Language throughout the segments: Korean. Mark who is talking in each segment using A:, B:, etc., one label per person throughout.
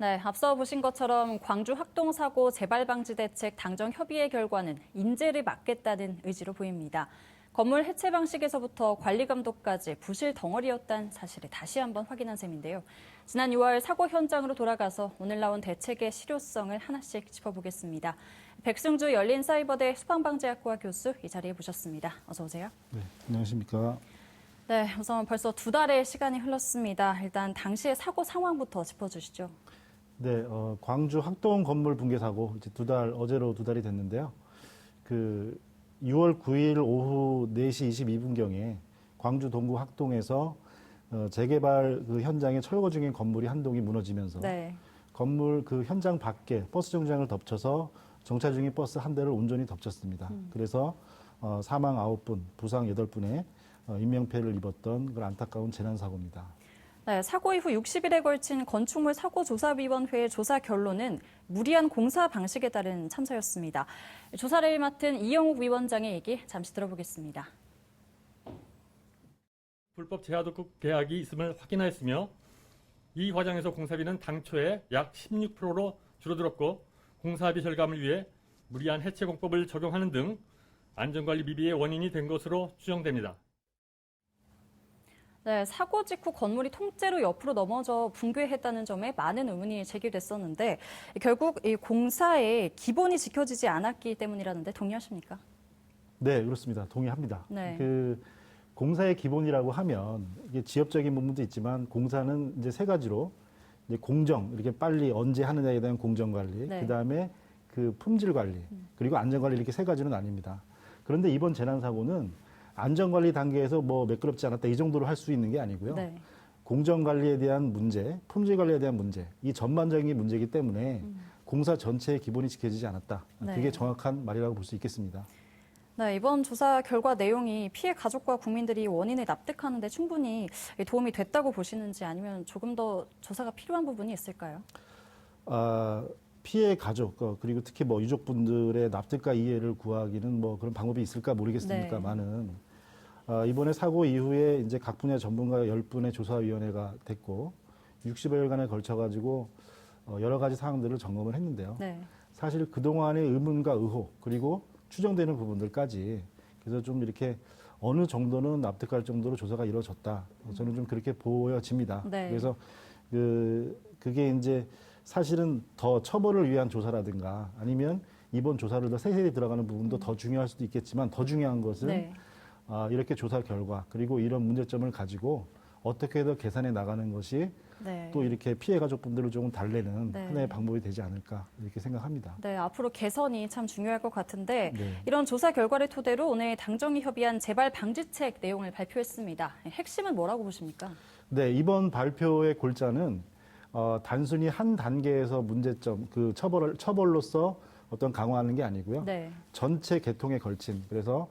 A: 네, 앞서 보신 것처럼 광주 학동사고 재발방지대책 당정협의회 결과는 인재를 막겠다는 의지로 보입니다. 건물 해체 방식에서부터 관리 감독까지 부실 덩어리였다는 사실을 다시 한번 확인한 셈인데요. 지난 6월 사고 현장으로 돌아가서 오늘 나온 대책의 실효성을 하나씩 짚어보겠습니다. 백승주 열린사이버대 소방방재학과 교수 이 자리에 모셨습니다. 어서 오세요.
B: 네, 안녕하십니까.
A: 네, 우선 벌써 2달의 시간이 흘렀습니다. 일단 당시의 사고 상황부터 짚어주시죠.
B: 네, 광주 학동 건물 붕괴 사고 이제 어제로 2달이 됐는데요. 6월 9일 오후 4시 22분경에 광주 동구 학동에서 재개발 그 현장에 철거 중인 건물이 한 동이 무너지면서
A: 네.
B: 건물 그 현장 밖에 버스 정류장을 덮쳐서 정차 중인 버스 한 대를 온전히 덮쳤습니다. 그래서 사망 9분, 부상 8분의 인명피해를 입었던 그런 안타까운 재난 사고입니다.
A: 네, 사고 이후 60일에 걸친 건축물 사고조사위원회의 조사 결론은 무리한 공사 방식에 따른 참사였습니다. 조사를 맡은 이영욱 위원장의 얘기 잠시 들어보겠습니다.
C: 불법 재하도급 계약이 있음을 확인하였으며 이 과정에서 공사비는 당초에 약 16%로 줄어들었고 공사비 절감을 위해 무리한 해체공법을 적용하는 등 안전관리 미비의 원인이 된 것으로 추정됩니다.
A: 네, 사고 직후 건물이 통째로 옆으로 넘어져 붕괴했다는 점에 많은 의문이 제기됐었는데 결국 이 공사의 기본이 지켜지지 않았기 때문이라는데 동의하십니까?
B: 네, 그렇습니다. 동의합니다.
A: 네.
B: 공사의 기본이라고 하면 이게 지엽적인 부분도 있지만 공사는 이제 3가지로 이제 공정, 이렇게 빨리 언제 하느냐에 대한 공정 관리,
A: 네.
B: 그다음에 그 품질 관리, 그리고 안전 관리 이렇게 3가지로 나뉩니다. 그런데 이번 재난 사고는 안전 관리 단계에서 뭐 매끄럽지 않았다 이 정도로 할 수 있는 게 아니고요.
A: 네.
B: 공정 관리에 대한 문제, 품질 관리에 대한 문제, 이 전반적인 문제이기 때문에 공사 전체의 기본이 지켜지지 않았다.
A: 네.
B: 그게 정확한 말이라고 볼 수 있겠습니다.
A: 네, 이번 조사 결과 내용이 피해 가족과 국민들이 원인을 납득하는 데 충분히 도움이 됐다고 보시는지 아니면 조금 더 조사가 필요한 부분이 있을까요?
B: 피해 가족 그리고 특히 뭐 유족분들의 납득과 이해를 구하기는 뭐 그런 방법이 있을까 모르겠습니다만은 이번에 사고 이후에 이제 각 분야 전문가 10분의 조사위원회가 됐고 60여일간에 걸쳐가지고 여러 가지 사항들을 점검을 했는데요.
A: 네.
B: 사실 그동안의 의문과 의혹 그리고 추정되는 부분들까지 그래서 좀 이렇게 어느 정도는 납득할 정도로 조사가 이루어졌다. 저는 좀 그렇게 보여집니다.
A: 네.
B: 그래서 그게 이제 사실은 더 처벌을 위한 조사라든가 아니면 이번 조사를 더 세세히 들어가는 부분도 더 중요할 수도 있겠지만 더 중요한 것은
A: 네.
B: 이렇게 조사 결과 그리고 이런 문제점을 가지고 어떻게 더 개선해 나가는 것이
A: 네.
B: 또 이렇게 피해 가족분들을 조금 달래는
A: 네.
B: 하나의 방법이 되지 않을까 이렇게 생각합니다.
A: 네, 앞으로 개선이 참 중요할 것 같은데
B: 네.
A: 이런 조사 결과를 토대로 오늘 당정이 협의한 재발 방지책 내용을 발표했습니다. 핵심은 뭐라고 보십니까?
B: 네, 이번 발표의 골자는 단순히 한 단계에서 문제점, 그 처벌로서 어떤 강화하는 게 아니고요.
A: 네.
B: 전체 계통에 걸친 그래서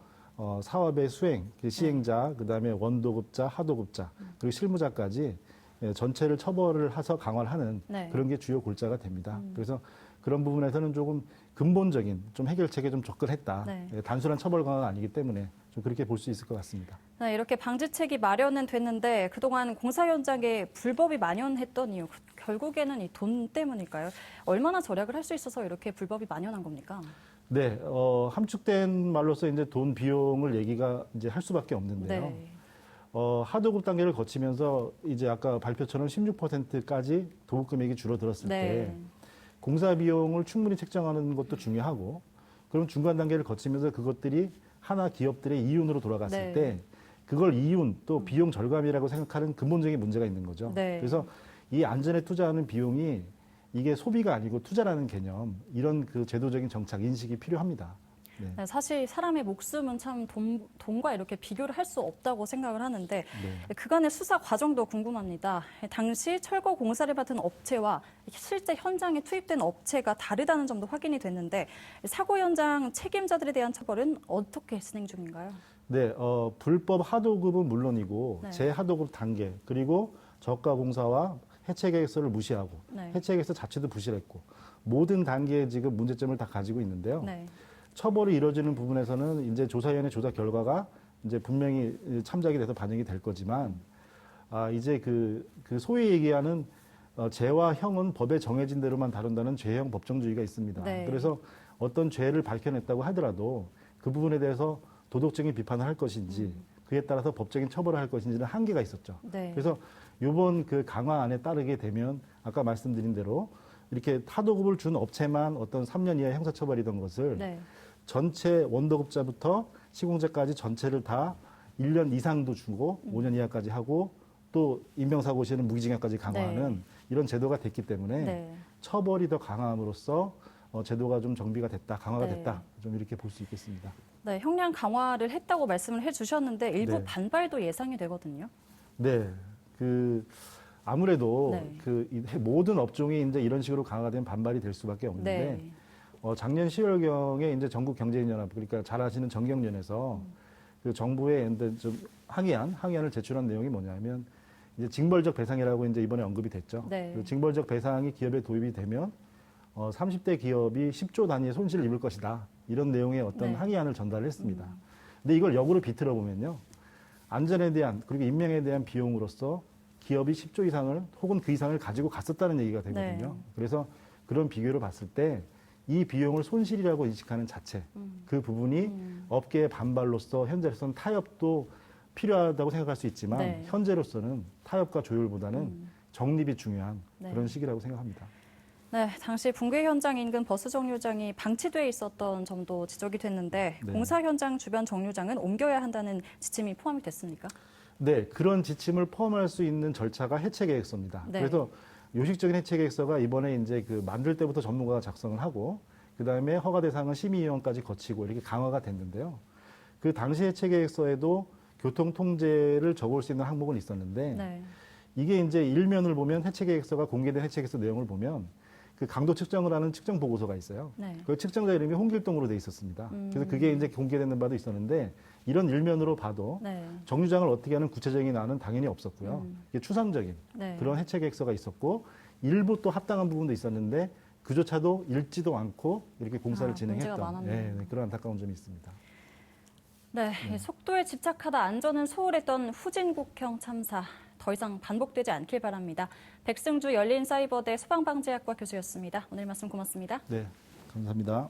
B: 사업의 수행, 시행자, 그다음에 원도급자, 하도급자, 그리고 실무자까지 전체를 처벌을 해서 강화를 하는
A: 네.
B: 그런 게 주요 골자가 됩니다. 그래서 그런 부분에서는 조금 근본적인 좀 해결책에 좀 접근했다.
A: 네.
B: 단순한 처벌 강화가 아니기 때문에 좀 그렇게 볼 수 있을 것 같습니다.
A: 네, 이렇게 방지책이 마련은 됐는데 그동안 공사 현장에 불법이 만연했던 이유 결국에는 이 돈 때문일까요? 얼마나 절약을 할 수 있어서 이렇게 불법이 만연한 겁니까?
B: 네, 함축된 말로서 이제 돈 비용을 얘기가 이제 할 수밖에 없는데요.
A: 네.
B: 하도급 단계를 거치면서 이제 아까 발표처럼 16%까지 도급 금액이 줄어들었을
A: 네.
B: 때 공사 비용을 충분히 책정하는 것도 중요하고 그럼 중간 단계를 거치면서 그것들이 하나 기업들의 이윤으로 돌아갔을
A: 네.
B: 때 그걸 이윤 또 비용 절감이라고 생각하는 근본적인 문제가 있는 거죠.
A: 네.
B: 그래서 이 안전에 투자하는 비용이 이게 소비가 아니고 투자라는 개념 이런 그 제도적인 정착 인식이 필요합니다. 네.
A: 네, 사실 사람의 목숨은 참 돈과 이렇게 비교를 할 수 없다고 생각을 하는데
B: 네.
A: 그간의 수사 과정도 궁금합니다. 당시 철거 공사를 맡은 업체와 실제 현장에 투입된 업체가 다르다는 점도 확인이 됐는데 사고 현장 책임자들에 대한 처벌은 어떻게 진행 중인가요?
B: 네, 불법 하도급은 물론이고
A: 네.
B: 재하도급 단계 그리고 저가 공사와 해체 계획서를 무시하고
A: 네.
B: 해체 계획서 자체도 부실했고 모든 단계에 지금 문제점을 다 가지고 있는데요.
A: 네.
B: 처벌이 이루어지는 부분에서는 이제 조사위원회 조사 결과가 이제 분명히 참작이 돼서 반영이 될 거지만 이제 그 소위 얘기하는 죄와 형은 법에 정해진 대로만 다룬다는 죄형 법정주의가 있습니다.
A: 네.
B: 그래서 어떤 죄를 밝혀냈다고 하더라도 그 부분에 대해서 도덕적인 비판을 할 것인지 그에 따라서 법적인 처벌을 할 것인지는 한계가 있었죠.
A: 네.
B: 그래서 이번 그 강화안에 따르게 되면 아까 말씀드린 대로 이렇게 타도급을 준 업체만 어떤 3년 이하 형사처벌이던 것을
A: 네.
B: 전체 원도급자부터 시공자까지 전체를 다 1년 이상도 주고 5년 이하까지 하고 또 인명사고 시에는 무기징역까지 강화하는 이런 제도가 됐기 때문에
A: 네.
B: 처벌이 더 강함으로써 제도가 좀 정비가 됐다, 강화가
A: 네.
B: 됐다, 좀 이렇게 볼 수 있겠습니다.
A: 네, 형량 강화를 했다고 말씀을 해주셨는데 일부
B: 네.
A: 반발도 예상이 되거든요.
B: 네, 아무래도
A: 네.
B: 이 모든 업종이 이제 이런 식으로 강화가 되면 반발이 될 수밖에 없는데
A: 네.
B: 작년 10월경에 이제 전국경제인연합 그러니까 잘 아시는 정경련에서 그 정부에 이제 좀 항의안을 제출한 내용이 뭐냐면 이제 징벌적 배상이라고 이제 이번에 언급이 됐죠.
A: 네.
B: 그 징벌적 배상이 기업에 도입이 되면 30대 기업이 10조 단위의 손실을 입을 것이다. 이런 내용의 어떤
A: 네.
B: 항의안을 전달했습니다. 근데 이걸 역으로 비틀어 보면요. 안전에 대한 그리고 인명에 대한 비용으로서 기업이 10조 이상을 혹은 그 이상을 가지고 갔었다는 얘기가 되거든요.
A: 네.
B: 그래서 그런 비교를 봤을 때 이 비용을 손실이라고 인식하는 자체, 그 부분이 업계의 반발로서 현재로서는 타협도 필요하다고 생각할 수 있지만
A: 네.
B: 현재로서는 타협과 조율보다는 정립이 중요한
A: 네.
B: 그런 시기라고 생각합니다.
A: 네, 당시 붕괴 현장 인근 버스 정류장이 방치돼 있었던 점도 지적이 됐는데
B: 네.
A: 공사 현장 주변 정류장은 옮겨야 한다는 지침이 포함이 됐습니까?
B: 네, 그런 지침을 포함할 수 있는 절차가 해체 계획서입니다.
A: 네.
B: 그래서 요식적인 해체 계획서가 이번에 이제 그 만들 때부터 전문가가 작성을 하고 그 다음에 허가 대상은 심의위원까지 거치고 이렇게 강화가 됐는데요. 그 당시 해체 계획서에도 교통 통제를 적을 수 있는 항목은 있었는데
A: 네.
B: 이게 이제 일면을 보면 해체 계획서가 공개된 해체 계획서 내용을 보면 그 강도 측정을 하는 측정 보고서가 있어요.
A: 네.
B: 그 측정자 이름이 홍길동으로 돼 있었습니다. 그래서 그게 이제 공개되는 바도 있었는데 이런 일면으로 봐도
A: 네.
B: 정류장을 어떻게 하는 구체적인 안은 당연히 없었고요. 이게 추상적인
A: 네.
B: 그런 해체 계획서가 있었고 일부 또 합당한 부분도 있었는데 그조차도 읽지도 않고 이렇게 공사를
A: 문제가
B: 진행했던
A: 많았네요.
B: 그런 안타까운 점이 있습니다.
A: 네, 속도에 집착하다 안전은 소홀했던 후진국형 참사 더 이상 반복되지 않길 바랍니다. 백승주 열린사이버대 소방방재학과 교수였습니다. 오늘 말씀 고맙습니다.
B: 네, 감사합니다.